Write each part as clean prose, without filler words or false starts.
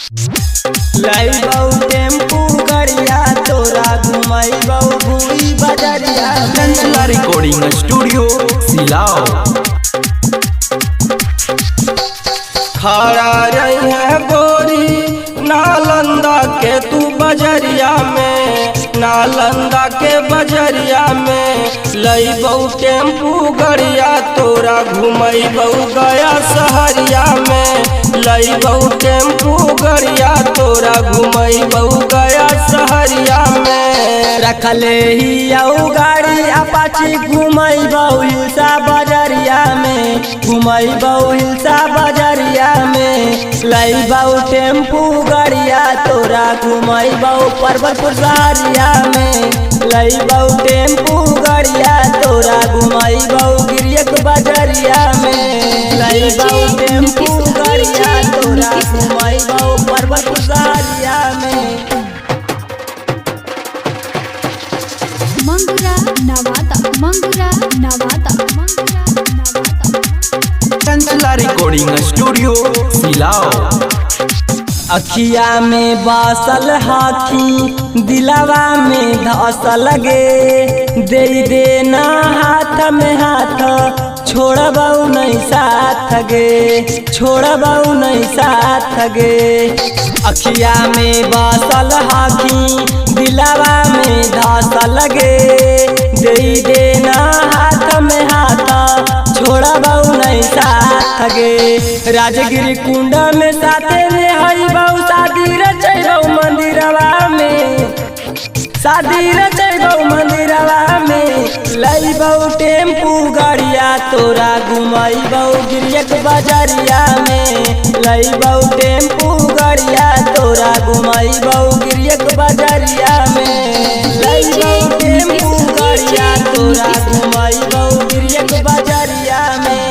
लइबौ tempo गड़िया तोरा घुमैबौ भूरी बजरिया। Chanchala recording studio Silao. खड़ा रही है गोरी नालंदा के तू बजरिया में, नालंदा के बजरिया में लइबौ टेम्पू गड़िया तोरा घुमैबौ गया सहरिया में। लइबौ टेम्पू गड़िया तोरा घुमैबौ गया सहरिया में। रखले ही आऊ गाड़ी अपाची घुमैबौ हिलसा बजरिया में, घुमैबौ हिलसा बजरिया में। लइबौ टेम्पू गड़िया तोरा घुमैबौ पर्वतपुर सहरिया में। लइबौ टेम्पू गड़िया तोरा घुमैबौ गिरियक बजरिया में। लइबौ टेम्पू गड़िया तोरा घुमैबौ पर्वतपुर सहरिया में। मंगुरा नवादा, मंगुरा नवादा, मंगुरा नवादा। Chanchala recording studio Silao. अखिया में बासल हाथी दिलावा में धसल गे, दे देना हाथ में हाथ छोड़बौ नहीं साथ गे, छोड़बौ नहीं साथ गे। अखिया में बासल हाथी दिलावा में धसल गे, दे देना हाथ में हाथ छोड़बौ नहीं साथ गे। राजगिरी कुंड में साथे में हईबौ शादी रचैबौ मंदिरवा में, शादी रचैबौ मंदिरवा में। लइबौ टेम्पू गड़िया तोरा घुमैबौ गिरियक बजरिया में। लइबौ टेम्पू गड़िया तोरा घुमैबौ गिरियक बजरिया में। लइबौ टेम्पू गड़िया तोरा घुमैबौ गिरियक बजरिया में।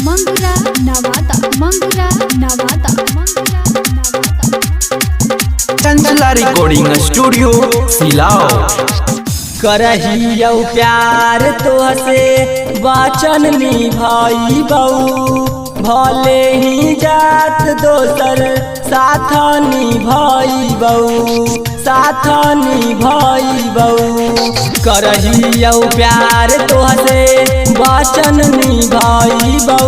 मंगुरा नवादा, मंगुरा नवादा, मंगुरा नवादा। Chanchala recording studio Silao. करहियौ प्यार तोहसे वचन निभाइबौ, भले ही जात दोसर साथ निभाइबौ, साथ निभाइबौ। करहियौ प्यार तोहसे वचन निभाइबौ,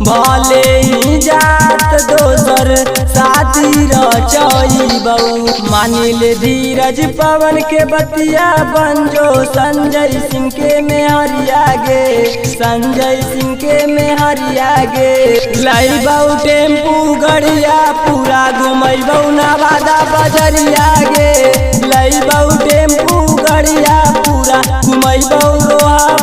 भले ही जात दोसर साथी रचैबौ। मानिल धीरज पवन के बतिया बंजो संजय सिंह के मेहरिया गे, संजय सिंह के मेहरिया गे। लइबौ टेम्पू गड़िया पूरा घुमैबौ नवादा बजरिया गे। लइबौ टेम्पू गड़िया पूरा घुमैबौ लोहा